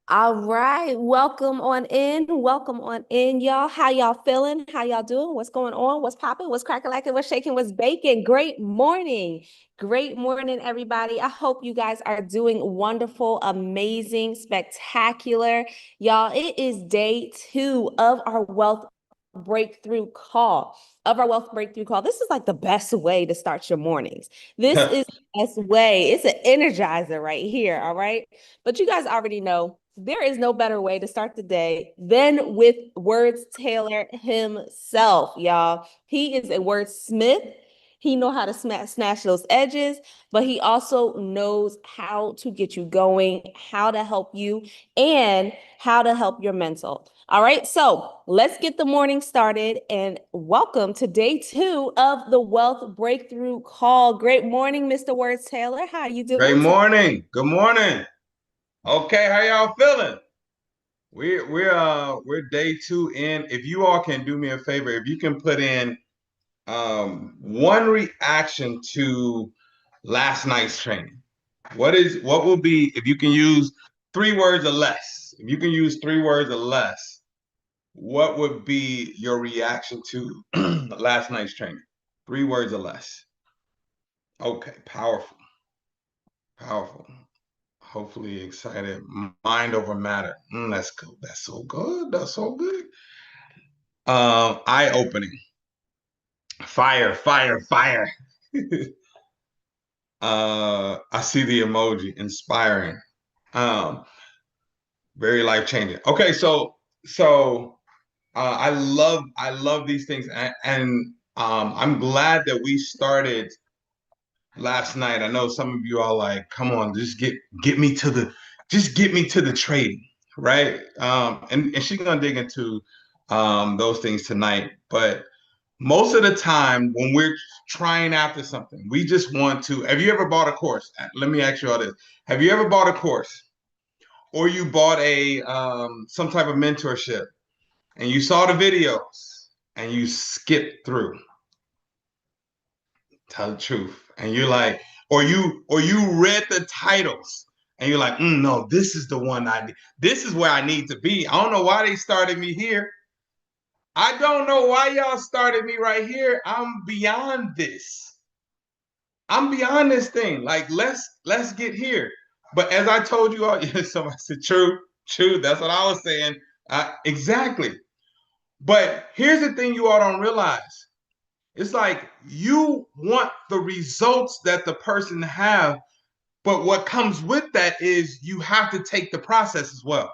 All right, welcome on in. Welcome on in, y'all. How y'all feeling? How y'all doing? What's going on? What's popping? What's cracking, lacking? What's shaking? What's baking? Great morning. Great morning, everybody. I hope you guys are doing wonderful, amazing, spectacular. Y'all, it is day 2 of our wealth breakthrough call. This is like the best way to start your mornings. This is the best way. It's an energizer right here. All right. But you guys already know there is no better way to start the day than with Words Taylor himself, y'all. He is a wordsmith. He know how to snatch those edges, but he also knows how to get you going, how to help you, and how to help your mental. All right, so let's get the morning started and welcome to day 2 of the Wealth Breakthrough Call. Great morning, Mr. Words Taylor. How are you Great doing today? morning. Good morning. Okay, how y'all feeling? We're day 2 in. If you all can do me a favor, if you can put in one reaction to last night's training. What will be if you can use 3 words or less? If you can use 3 words or less, what would be your reaction to last night's training? 3 words or less. Okay, powerful, powerful. Hopefully excited. Mind over matter. That's good. That's so good. That's so good. Eye opening. Fire, fire, fire. I see the emoji. Inspiring. Um, very life changing. Okay, so I love these things, and I'm glad that we started last night. I know some of you are like, come on, just get me to the trading, right? And she's gonna dig into those things tonight. But most of the time when we're trying after something, we just want to. Have you ever bought a course? Let me ask you all this. Have you ever bought a course or you bought a some type of mentorship and you saw the videos and you skipped through? Tell the truth. And you're like, or you read the titles and you're like, no, this is the one I need. This is where I need to be. I don't know why they started me here. I don't know why y'all started me right here. I'm beyond this. I'm beyond this thing. Like, let's get here. But as I told you all, somebody said, true, true. That's what I was saying. Exactly. But here's the thing you all don't realize. It's like you want the results that the person have, but what comes with that is you have to take the process as well.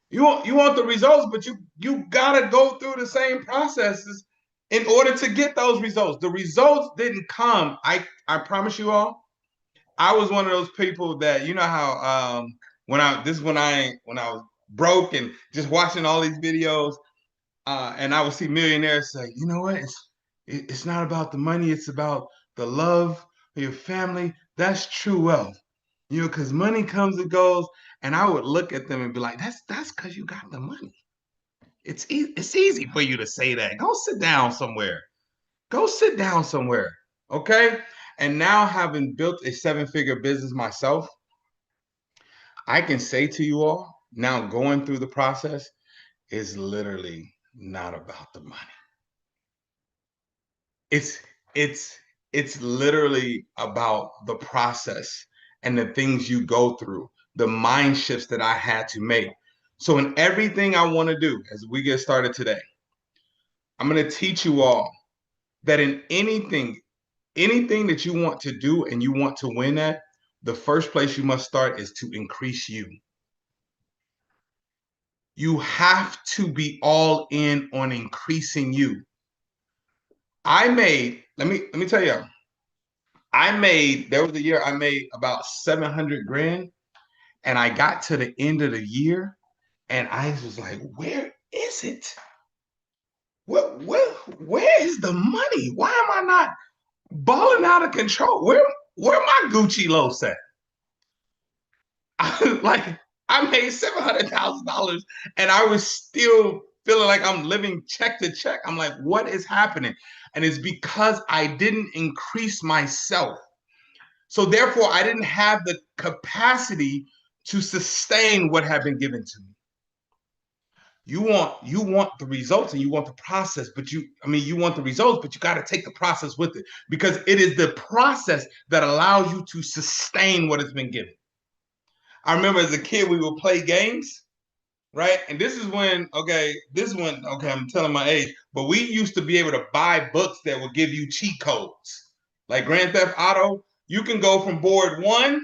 You want the results, but you gotta go through the same processes in order to get those results. The results didn't come. I promise you all. I was one of those people that you know how when I was broke and just watching all these videos, and I would see millionaires say, you know what, it's not about the money, it's about the love of your family. That's true wealth. Because money comes and goes, and I would look at them and be like, that's because you got the money. It's easy for you to say that. Go sit down somewhere. Go sit down somewhere. Okay. And now having built a 7-figure business myself, I can say to you all, now going through the process is literally not about the money. It's it's it's literally about the process and the things you go through, the mind shifts that I had to make. So in everything I want to do as we get started today, I'm going to teach you all that in anything that you want to do and you want to win at, the first place you must start is to increase you. You have to be all in on increasing you. Let me tell you, there was a year I made about 700 grand, and I got to the end of the year and I was like, where is it? Where is the money? Why am I not balling out of control? Where my Gucci lows at? Like, I made $700,000 and I was still feeling like I'm living check to check. I'm like, what is happening? And it's because I didn't increase myself. So therefore, I didn't have the capacity to sustain what had been given to me. You want the results and you want the process, but you want the results, but you got to take the process with it, because it is the process that allows you to sustain what has been given. I remember as a kid we would play games, right? And this is when I'm telling my age, but we used to be able to buy books that would give you cheat codes. Like Grand Theft Auto, you can go from board 1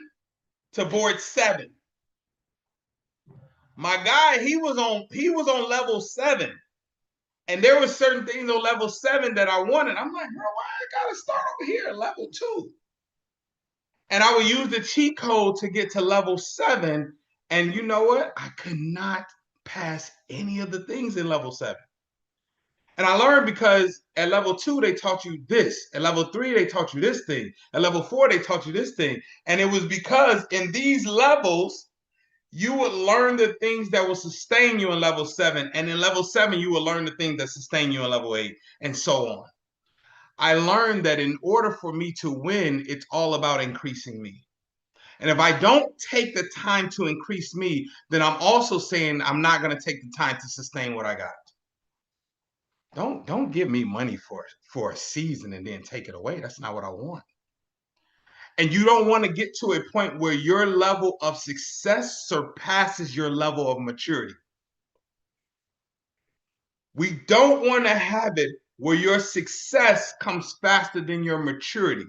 to board 7. My guy, he was on level 7. And there were certain things on level 7 that I wanted. I'm like, bro, why I gotta start over here at level 2? And I would use the cheat code to get to level 7. And you know what? I could not pass any of the things in level 7. And I learned because at level 2, they taught you this. At level 3, they taught you this thing. At level 4, they taught you this thing. And it was because in these levels, you would learn the things that will sustain you in level 7. And in level 7, you will learn the things that sustain you in level 8, and so on. I learned that in order for me to win, it's all about increasing me. And if I don't take the time to increase me, then I'm also saying I'm not going to take the time to sustain what I got. Don't give me money for a season and then take it away. That's not what I want. And you don't want to get to a point where your level of success surpasses your level of maturity. We don't want to have it where your success comes faster than your maturity.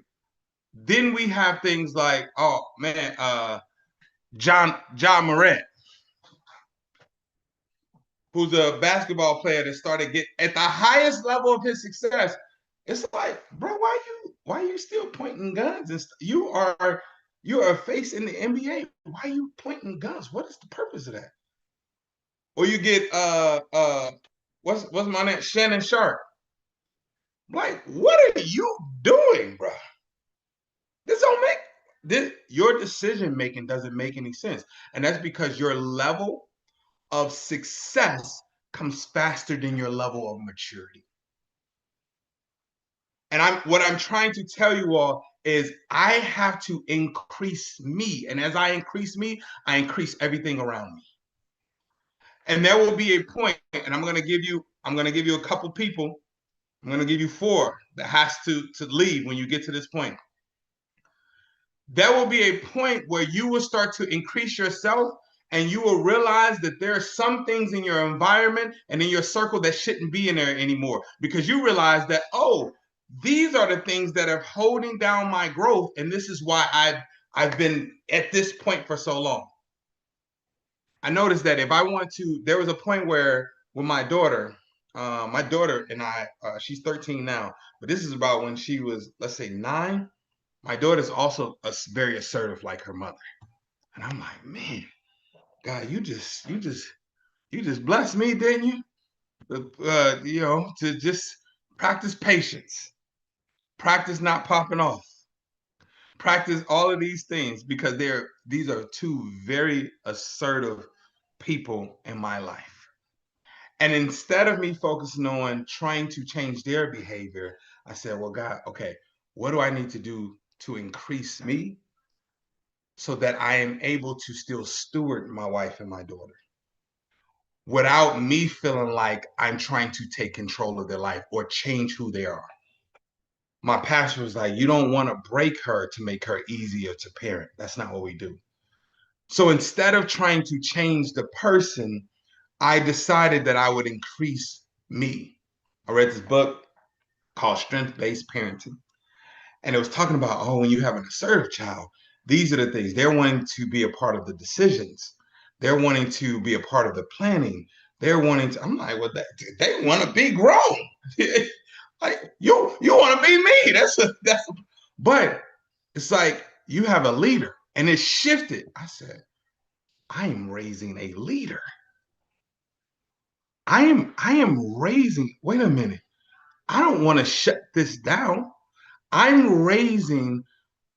Then we have things like, oh man, John Morant, who's a basketball player that started get at the highest level of his success. It's like, bro, why are you still pointing guns and you're a face in the NBA. Why are you pointing guns? What is the purpose of that? Or you get what's my name? Shannon Sharp. Like, what are you doing, bro? This don't make this your decision making doesn't make any sense. And that's because your level of success comes faster than your level of maturity. And what I'm trying to tell you all is I have to increase me. And as I increase me, I increase everything around me. And there will be a point, and I'm gonna give you a couple people. I'm gonna give you 4 that has to leave when you get to this point. There will be a point where you will start to increase yourself, and you will realize that there are some things in your environment and in your circle that shouldn't be in there anymore, because you realize that, oh, these are the things that are holding down my growth, and this is why I've been at this point for so long. I noticed that if I want to, there was a point where with my daughter and I, she's 13 now, but this is about when she was, let's say, 9. My daughter's also very assertive like her mother. And I'm like, man, God, you just blessed me, didn't you? To just practice patience, practice not popping off, practice all of these things, because these are 2 very assertive people in my life. And instead of me focusing on trying to change their behavior, I said, well, God, okay, what do I need to do to increase me so that I am able to still steward my wife and my daughter without me feeling like I'm trying to take control of their life or change who they are? My pastor was like, you don't want to break her to make her easier to parent. That's not what we do. So instead of trying to change the person, I decided that I would increase me. I read this book called Strength Based Parenting. And it was talking about, oh, when you have an assertive child, these are the things. They're wanting to be a part of the decisions. They're wanting to be a part of the planning. They're wanting to, I'm like, well, they want to be grown. Like, you want to be me. But it's like you have a leader, and it shifted. I said, I am raising a leader. I am raising, wait a minute. I don't want to shut this down. I'm raising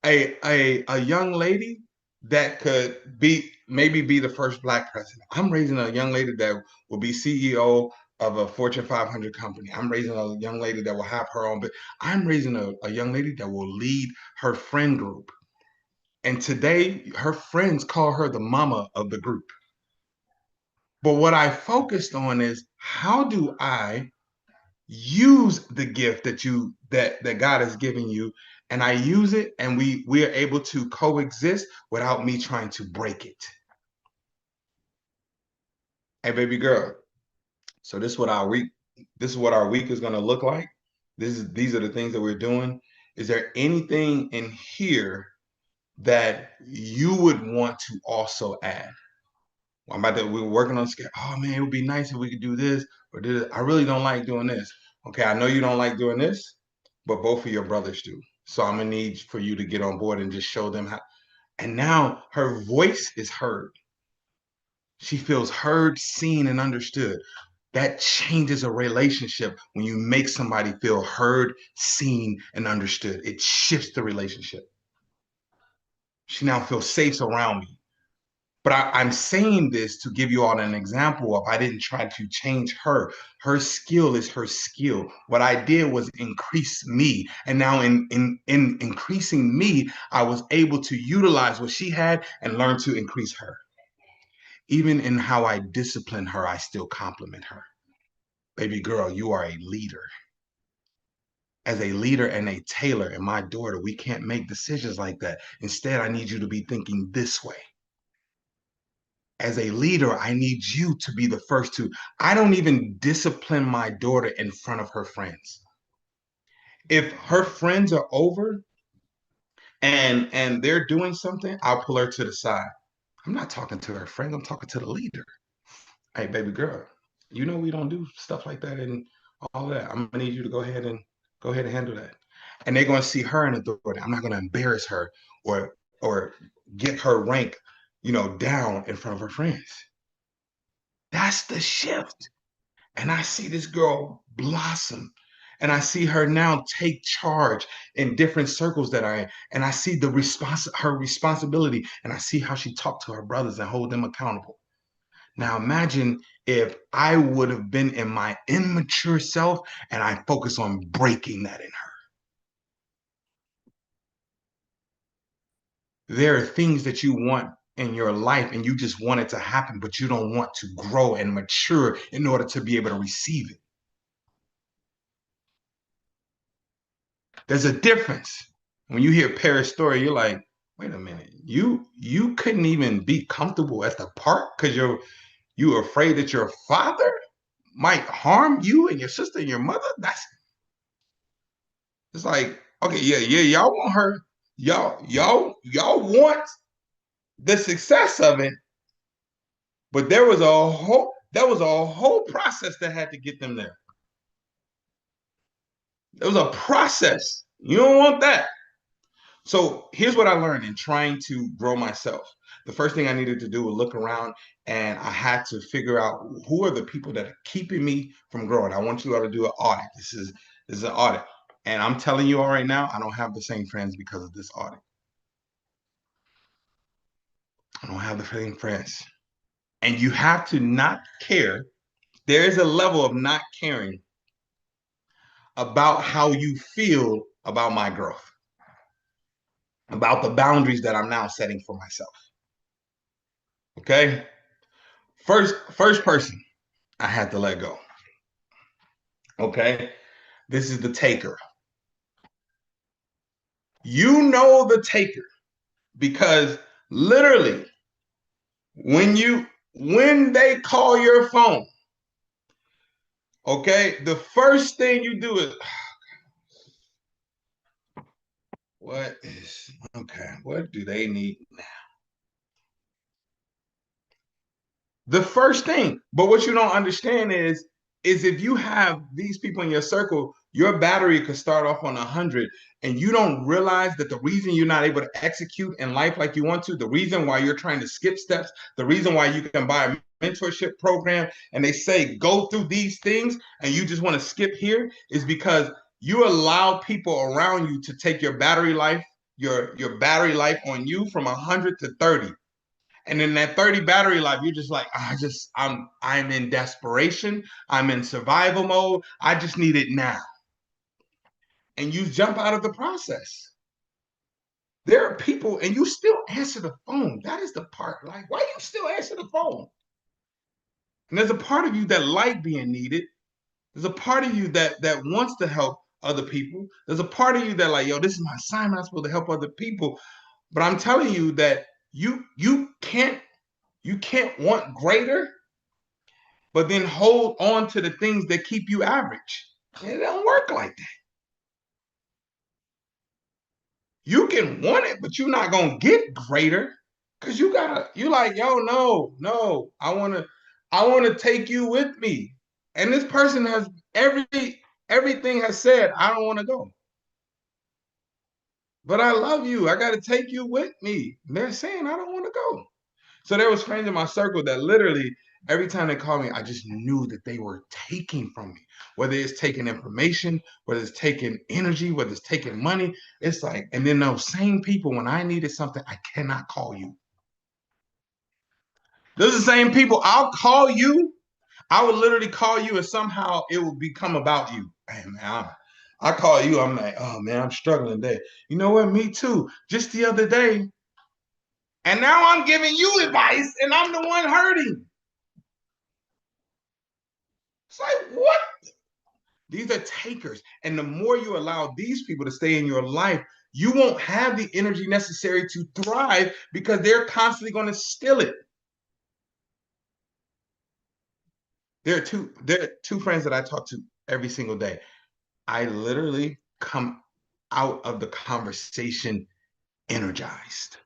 a young lady that could maybe be the first Black president. I'm raising a young lady that will be CEO of a Fortune 500 company. I'm raising a young lady that will have her own, but I'm raising a young lady that will lead her friend group. And today, her friends call her the mama of the group. But what I focused on is how do I use the gift that God has given you, and I use it, and we are able to coexist without me trying to break it. Hey, baby girl. So this is what our week is going to look like. These are the things that we're doing. Is there anything in here that you would want to also add? I'm about to, we were working on scale. Oh man, it would be nice if we could do this or do this. I really don't like doing this. Okay, I know you don't like doing this, but both of your brothers do. So I'm gonna need for you to get on board and just show them how. And now her voice is heard. She feels heard, seen, and understood. That changes a relationship when you make somebody feel heard, seen, and understood. It shifts the relationship. She now feels safe around me. But I'm saying this to give you all an example of I didn't try to change her. Her skill is her skill. What I did was increase me. And now in increasing me, I was able to utilize what she had and learn to increase her. Even in how I discipline her, I still compliment her. Baby girl, you are a leader. As a leader and a tailor and my daughter, we can't make decisions like that. Instead, I need you to be thinking this way. As a leader, I need you to be the first to. I don't even discipline my daughter in front of her friends. If her friends are over and they're doing something, I'll pull her to the side. I'm not talking to her friends, I'm talking to the leader. Hey, baby girl, you know we don't do stuff like that and all that. I'm gonna need you to go ahead and handle that. And they're gonna see her in authority. I'm not gonna embarrass her or get her rank, down in front of her friends. That's the shift. And I see this girl blossom. And I see her now take charge in different circles that I am. And I see her responsibility. And I see how she talked to her brothers and hold them accountable. Now imagine if I would have been in my immature self and I focus on breaking that in her. There are things that you want in your life and you just want it to happen, but you don't want to grow and mature in order to be able to receive it. There's a difference. When you hear Paris' story, you're like, wait a minute, you couldn't even be comfortable at the park because you were afraid that your father might harm you and your sister and your mother. It's like, okay, yeah, y'all want her, y'all want the success of it, but there was a whole process that had to get them there. There was a process. You don't want that. So here's what I learned in trying to grow myself. The first thing I needed to do was look around and I had to figure out who are the people that are keeping me from growing. I want you all to do an audit. This is an audit. And I'm telling you all right now, I don't have the same friends because of this audit. I don't have the same friends. And you have to not care. There is a level of not caring about how you feel about my growth, about the boundaries that I'm now setting for myself. Okay? First person I had to let go. Okay? This is the taker. You know the taker because literally when they call your phone, okay, the first thing you do is what do they need? The first thing. But what you don't understand is if you have these people in your circle, your battery could start off on 100 and you don't realize that the reason you're not able to execute in life like you want to, the reason why you're trying to skip steps, the reason why you can buy a mentorship program and they say go through these things and you just want to skip here is because you allow people around you to take your battery life, your battery life on you from 100 to 30. And in that 30 battery life, you're just like, I'm in desperation. I'm in survival mode. I just need it now. And you jump out of the process. There are people, and you still answer the phone. That is the part. Like, why you still answer the phone? And there's a part of you that like being needed. There's a part of you that wants to help other people. There's a part of you that like, yo, this is my assignment. I'm supposed to help other people. But I'm telling you that you can't want greater, but then hold on to the things that keep you average. It don't work like that. You can want it, but you're not gonna get greater because you like, yo, no, no, I wanna take you with me. And this person has everything has said, I don't want to go. But I love you. I gotta take you with me. And they're saying I don't want to go. So there was friends in my circle that literally every time they called me, I just knew that they were taking from me. Whether it's taking information, whether it's taking energy, whether it's taking money. It's like, and then those same people, when I needed something, I cannot call you. Those are the same people. I'll call you. I would literally call you and somehow it will become about you. Hey man, I call you. I'm like, oh man, I'm struggling today. You know what? Me too. Just the other day. And now I'm giving you advice and I'm the one hurting. It's like, what? These are takers. And the more you allow these people to stay in your life, you won't have the energy necessary to thrive because they're constantly going to steal it. There are two friends that I talk to every single day. I literally come out of the conversation energized.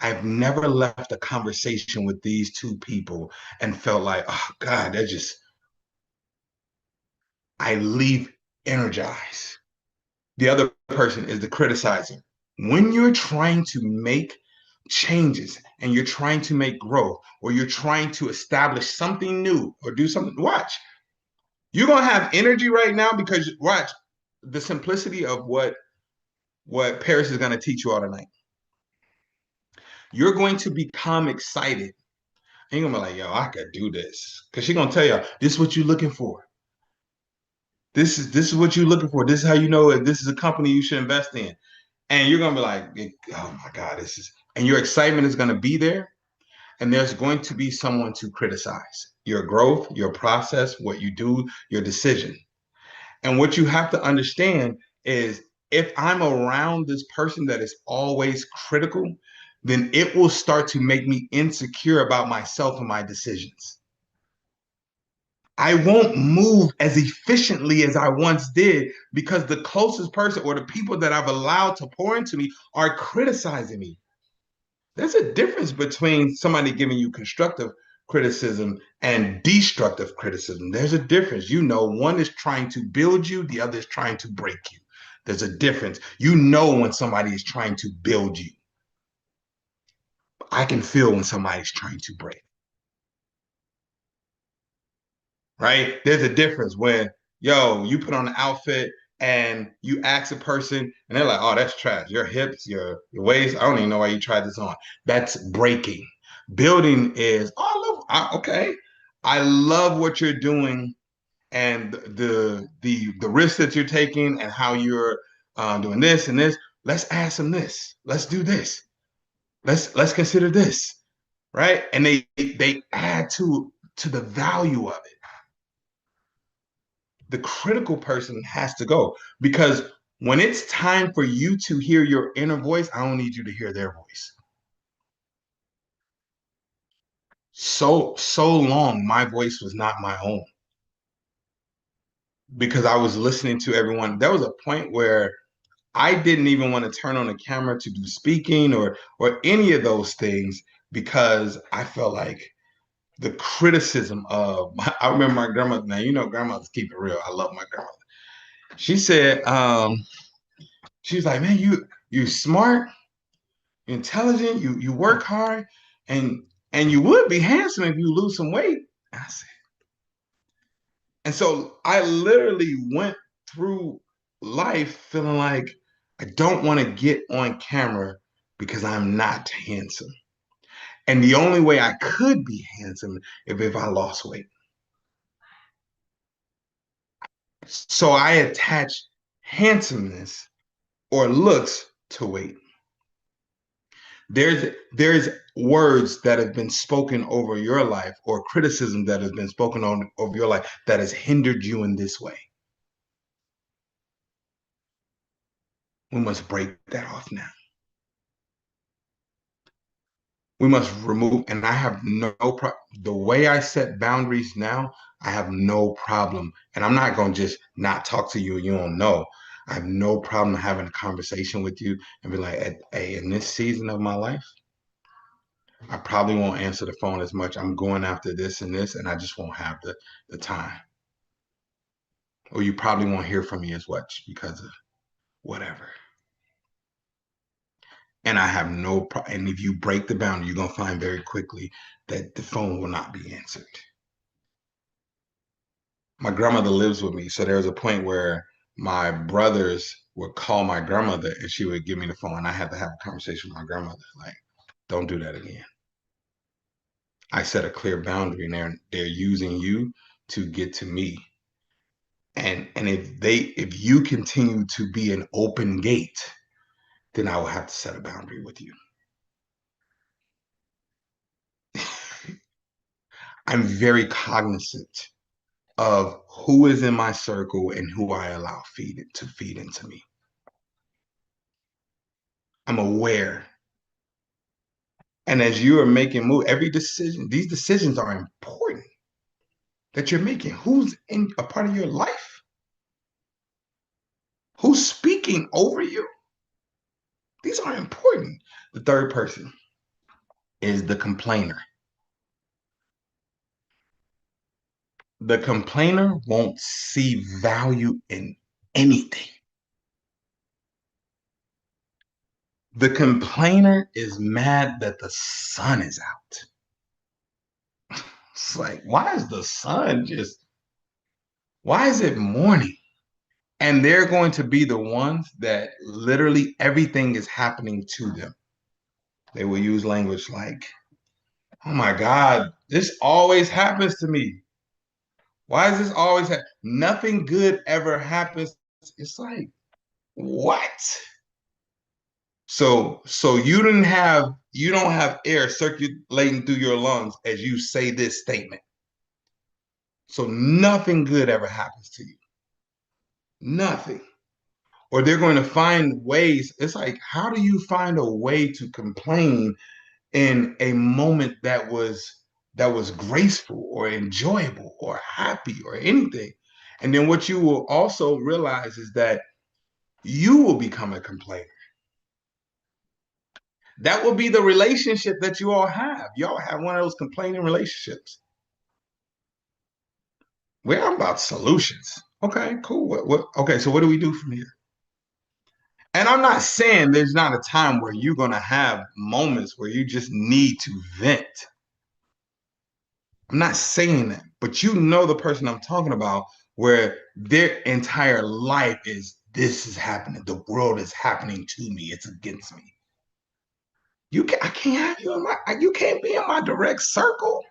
I've never left a conversation with these two people and felt like, oh God, they're just, I leave energized. The other person is the criticizer. When you're trying to make changes and you're trying to make growth or you're trying to establish something new or do something, watch. You're gonna have energy right now because watch the simplicity of what Paris is gonna teach you all tonight. You're going to become excited. And you're gonna be like, yo, I could do this. Cause she's gonna tell you, this is what you're looking for. This is what you're looking for. This is how you know if this is a company you should invest in. And you're gonna be like, oh my God, this is, and your excitement is gonna be there, and there's going to be someone to criticize your growth, your process, what you do, your decision. And what you have to understand is if I'm around this person that is always critical, then it will start to make me insecure about myself and my decisions. I won't move as efficiently as I once did because the closest person or the people that I've allowed to pour into me are criticizing me. There's a difference between somebody giving you constructive criticism and destructive criticism. There's a difference. You know, one is trying to build you, the other is trying to break you. There's a difference. You know when somebody is trying to build you. I can feel when somebody's trying to break. Right? There's a difference when, yo, you put on an outfit and you ask a person and they're like, oh, that's trash. Your hips, your waist, I don't even know why you tried this on. That's breaking. Building is, okay. I love what you're doing and the risks that you're taking and how you're doing this and this. Let's add some this. Let's do this. Let's consider this. Right. And they add to the value of it. The critical person has to go because when it's time for you to hear your inner voice, I don't need you to hear their voice. So long, my voice was not my own because I was listening to everyone. There was a point where I didn't even want to turn on the camera to do speaking or any of those things because I felt like the criticism of I remember my grandmother. Now you know grandmothers keep it real. I love my grandmother. She said, she's like, man, you smart, intelligent, you work hard, and you would be handsome if you lose some weight. I said, and so I literally went through life feeling like I don't want to get on camera because I'm not handsome. And the only way I could be handsome if I lost weight. So I attach handsomeness or looks to weight. there's words that have been spoken over your life or criticism that has been spoken on over your life that has hindered you in this way. We must break that off now. We must remove, and I have no problem. The way I set boundaries now, I have no problem. And I'm not going to just not talk to you and you don't know. I have no problem having a conversation with you and be like, hey, in this season of my life, I probably won't answer the phone as much. I'm going after this and this, and I just won't have the time. Or you probably won't hear from me as much because of whatever. And I have no problem. And if you break the boundary, you're going to find very quickly that the phone will not be answered. My grandmother lives with me. So there was a point where my brothers would call my grandmother and she would give me the phone. And I had to have a conversation with my grandmother. Like, don't do that again. I set a clear boundary and they're using you to get to me. And if you continue to be an open gate, then I will have to set a boundary with you. I'm very cognizant of who is in my circle and who I allow to feed into me. I'm aware. And as you are making move, every decision, these decisions are important that you're making. Who's in a part of your life? Who's speaking over you? These are important. The third person is the complainer. The complainer won't see value in anything. The complainer is mad that the sun is out. It's like, why is the sun why is it morning? And they're going to be the ones that literally everything is happening to them. They will use language like, oh my God, this always happens to me. Why is this always nothing good ever happens? It's like, what? So you don't have air circulating through your lungs as you say this statement. So nothing good ever happens to you. Nothing. Or they're going to find ways. It's like, how do you find a way to complain in a moment that was graceful or enjoyable or happy or anything? And then what you will also realize is that you will become a complainer. That will be the relationship that you all have. Y'all have one of those complaining relationships. We're about solutions. Okay, cool. Okay, so what do we do from here? And I'm not saying there's not a time where you're going to have moments where you just need to vent. I'm not saying that, but you know the person I'm talking about where their entire life is this is happening. The world is happening to me. It's against me. I can't have you you can't be in my direct circle.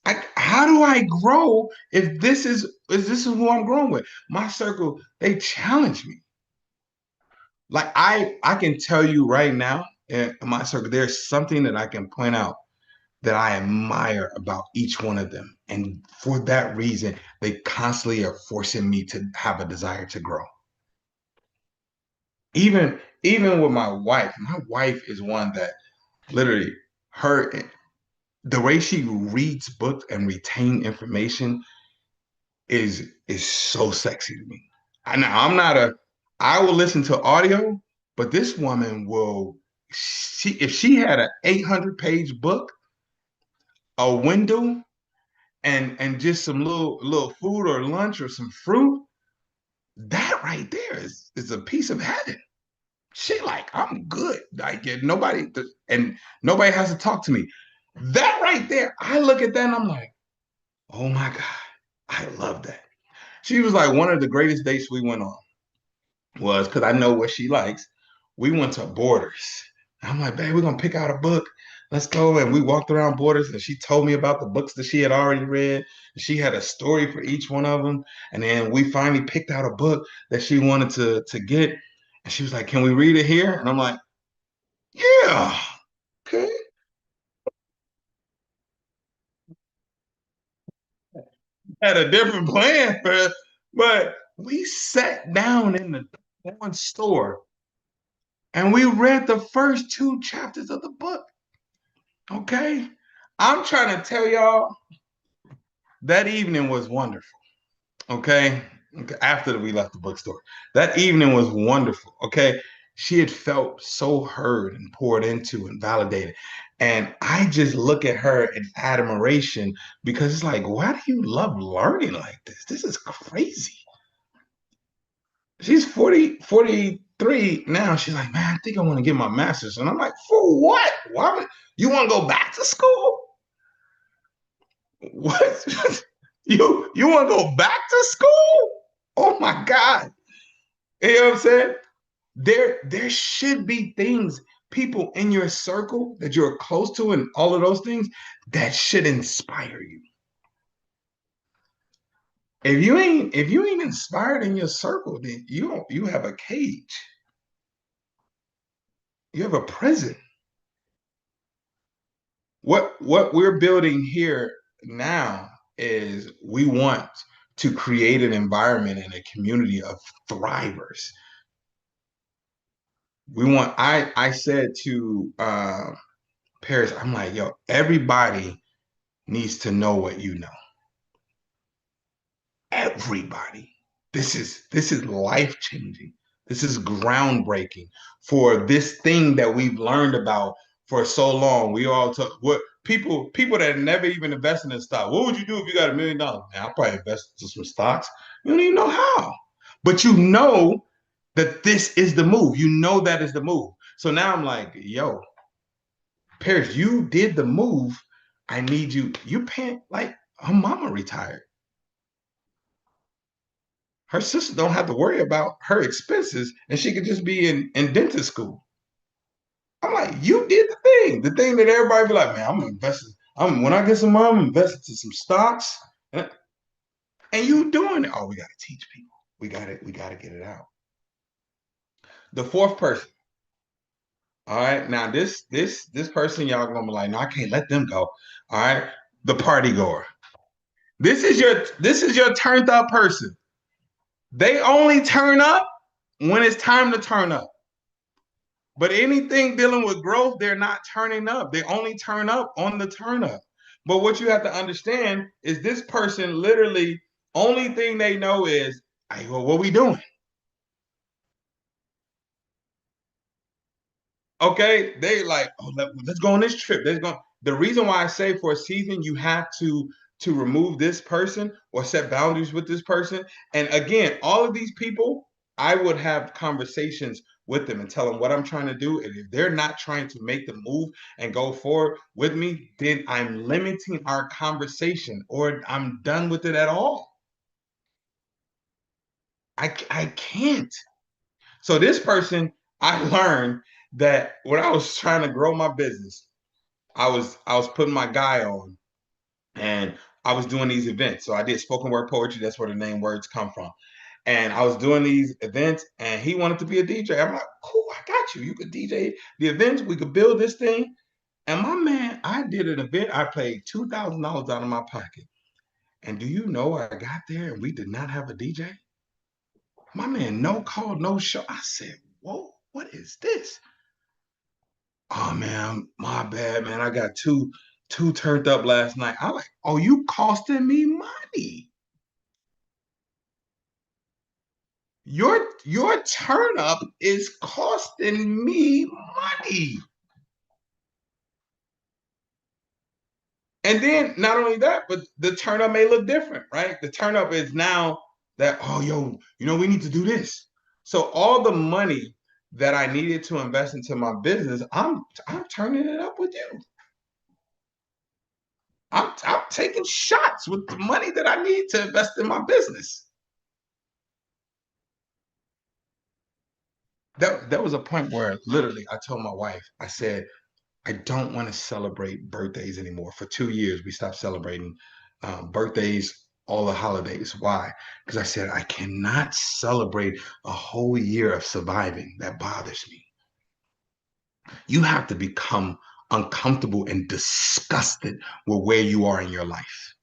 How do I grow if this is who I'm growing with? My circle, they challenge me. Like I can tell you right now in my circle, there's something that I can point out that I admire about each one of them. And for that reason, they constantly are forcing me to have a desire to grow. Even with my wife is one that literally her the way she reads books and retain information is so sexy to me. I'm not I will listen to audio, but this woman will if she had an 800-page book, a window, and just some little food or lunch or some fruit, that right there is a piece of heaven. She like, I'm good. Like nobody has to talk to me. That right there, I look at that and I'm like, oh my God, I love that. She was like one of the greatest dates we went on was because I know what she likes. We went to Borders. I'm like, babe, we're gonna pick out a book. Let's go. And we walked around Borders, and she told me about the books that she had already read. She had a story for each one of them. And then we finally picked out a book that she wanted to get. And she was like, can we read it here? And I'm like, yeah, okay. Had a different plan for it, but we sat down in the one store and we read the first two chapters of the book. Okay. I'm trying to tell y'all that evening was wonderful. Okay. Okay. After we left the bookstore, that evening was wonderful. Okay. She had felt so heard and poured into and validated. And I just look at her in admiration because it's like, why do you love learning like this? This is crazy. She's 43 now. She's like, man, I think I want to get my master's. And I'm like, for what? Why would you want to go back to school? What? You want to go back to school? Oh my God. You know what I'm saying? There should be things, people in your circle that you're close to, and all of those things that should inspire you. If you ain't inspired in your circle, then you have a cage. You have a prison. What we're building here now is we want to create an environment and a community of thrivers. I said to Paris, I'm like, yo, everybody needs to know what you know. Everybody. This is life changing. This is groundbreaking for this thing that we've learned about for so long. We all talk what people that never even invested in stock. What would you do if you got $1 million? Man, I'll probably invest in some stocks. You don't even know how. But you know that this is the move. You know that is the move. So now I'm like, yo, Paris, you did the move. I need you. You paying like her mama retired. Her sister don't have to worry about her expenses and she could just be in dentist school. I'm like, you did the thing that everybody be like, man, I'm investing. When I get some money, I'm investing to some stocks. And you doing it. Oh, we gotta teach people. We gotta get it out. The fourth person. All right. Now this person, y'all gonna be like, no, I can't let them go. All right. The party goer. This is your turned up person. They only turn up when it's time to turn up. But anything dealing with growth, they're not turning up. They only turn up on the turn up. But what you have to understand is this person literally only thing they know is, hey, well, what we doing? Okay, they like, oh, let's go on this trip. Let's go. The reason why I say for a season you have to remove this person or set boundaries with this person. And again, all of these people, I would have conversations with them and tell them what I'm trying to do. And if they're not trying to make the move and go forward with me, then I'm limiting our conversation or I'm done with it at all. I can't. So this person, I learned that when I was trying to grow my business, I was putting my guy on and I was doing these events. So I did spoken word poetry. That's where the name words come from. And I was doing these events and he wanted to be a DJ. I'm like, cool, I got you. You could DJ the events. We could build this thing. And my man, I did an event. I paid $2,000 out of my pocket. And do you know I got there and we did not have a DJ? My man, no call, no show. I said, whoa, what is this? Oh man, my bad, man. I got too turned up last night. I like, oh, you costing me money. Your turn up is costing me money. And then not only that, but the turn up may look different, right? The turn up is now that, oh, yo, we need to do this. So all the money that I needed to invest into my business, I'm turning it up with you. I'm taking shots with the money that I need to invest in my business. That was a point where literally I told my wife, I said, I don't want to celebrate birthdays anymore. For 2 years, we stopped celebrating birthdays all the holidays. Why? Because I said, I cannot celebrate a whole year of surviving. That bothers me. You have to become uncomfortable and disgusted with where you are in your life.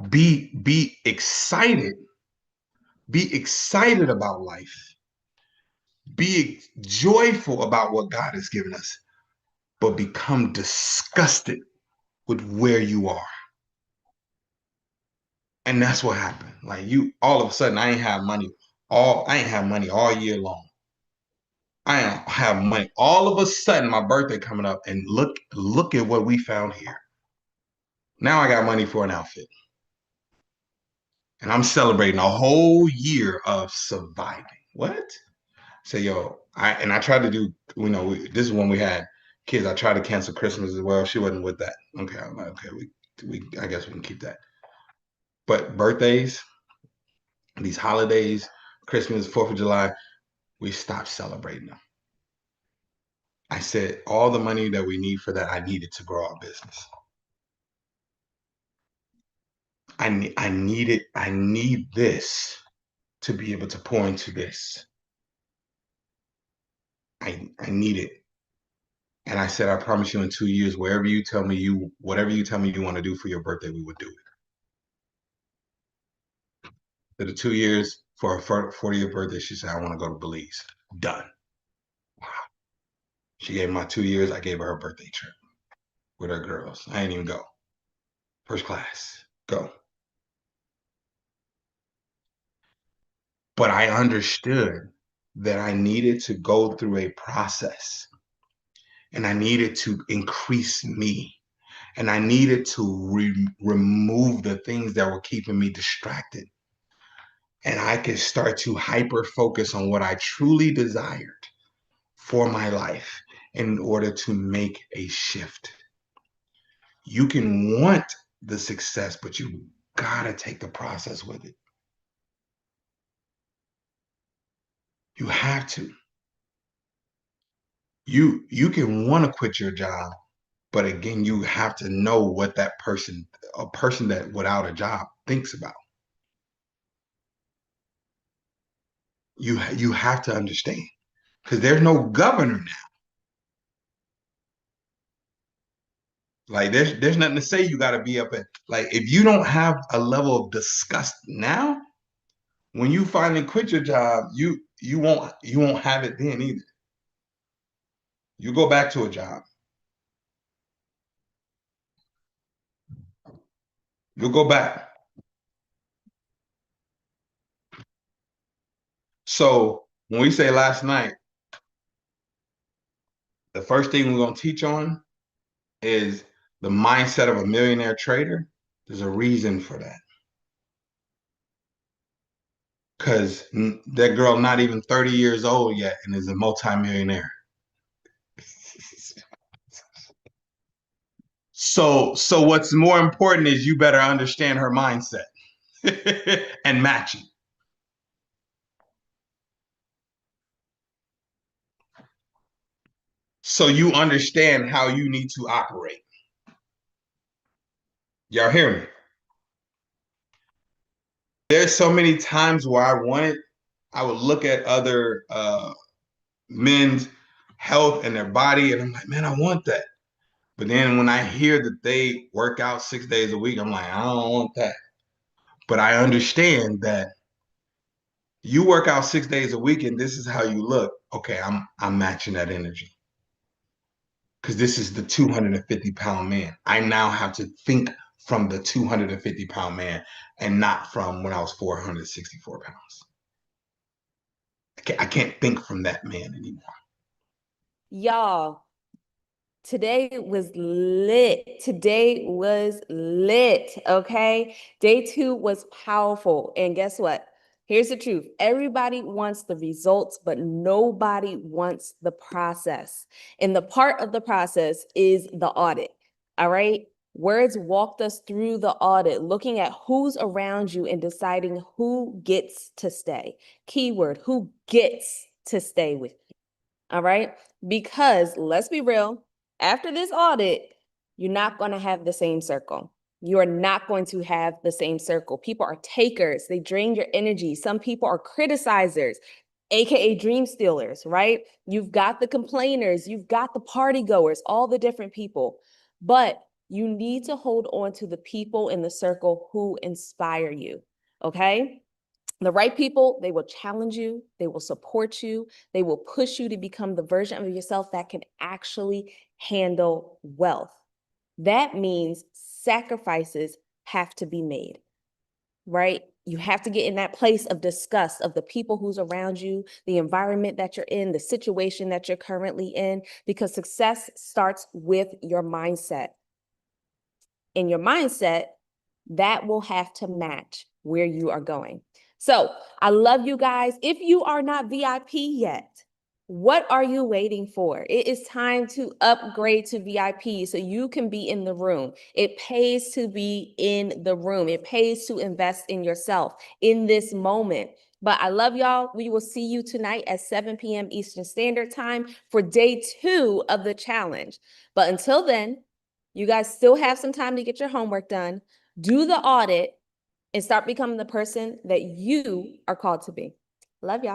Be excited. Be excited about life. Be joyful about what God has given us, but become disgusted with where you are. And that's what happened. Like you, all of a sudden, I ain't have money all year long. I don't have money. All of a sudden, my birthday coming up, and look at what we found here. Now I got money for an outfit, and I'm celebrating a whole year of surviving. What? Say, yo, I tried to do. This is when we had kids. I tried to cancel Christmas as well. She wasn't with that. Okay, I'm like, okay, we I guess we can keep that. But birthdays, these holidays, Christmas, 4th of July, we stopped celebrating them. I said all the money that we need for that, I needed to grow our business. I need this to be able to pour into this. I need it. And I said, I promise you in 2 years, whatever you tell me you want to do for your birthday, we would do it. For the 2 years for her 40th birthday, she said, I want to go to Belize. Done. Wow. She gave my 2 years, I gave her her birthday trip with her girls. I didn't even go. First class. Go. But I understood that I needed to go through a process and I needed to increase me and I needed to remove the things that were keeping me distracted. And I could start to hyper focus on what I truly desired for my life in order to make a shift. You can want the success, but you gotta take the process with it. You have to. You can want to quit your job, but again, you have to know what a person that without a job thinks about. You have to understand because there's no governor now. Like there's nothing to say you got to be up at. Like if you don't have a level of disgust now, when you finally quit your job, you won't have it then either. You go back to a job. You'll go back. So when we say last night, the first thing we're gonna teach on is the mindset of a millionaire trader. There's a reason for that. Because that girl not even 30 years old yet and is a multimillionaire. So what's more important is you better understand her mindset and match it. So you understand how you need to operate. Y'all hear me? There's so many times where I would look at other men's health and their body, and I'm like, man, I want that. But then when I hear that they work out 6 days a week, I'm like, I don't want that. But I understand that you work out 6 days a week and this is how you look. Okay, I'm matching that energy. Because this is the 250-pound man. I now have to think from the 250-pound man and not from when I was 464 pounds. I can't think from that man anymore. Y'all, today was lit. Today was lit. Okay. Day 2 was powerful. And guess what? Here's the truth. Everybody wants the results, but nobody wants the process. And the part of the process is the audit. All right. Words walked us through the audit, looking at who's around you and deciding who gets to stay. Keyword, who gets to stay with you. All right. Because let's be real, after this audit, you're not going to have the same circle. You are not going to have the same circle. People are takers. They drain your energy. Some people are criticizers, AKA dream stealers, right? You've got the complainers, you've got the party goers, all the different people. But you need to hold on to the people in the circle who inspire you, okay? The right people, they will challenge you, they will support you, they will push you to become the version of yourself that can actually handle wealth. That means sacrifices have to be made, right? You have to get in that place of disgust of the people who's around you, the environment that you're in, the situation that you're currently in, because success starts with your mindset. In your mindset, that will have to match where you are going. So I love you guys. If you are not VIP yet, what are you waiting for? It is time to upgrade to VIP so you can be in the room. It pays to be in the room. It pays to invest in yourself in this moment. But I love y'all. We will see you tonight at 7 p.m. Eastern Standard Time for day 2 of the challenge. But until then, you guys still have some time to get your homework done, do the audit, and start becoming the person that you are called to be. Love y'all.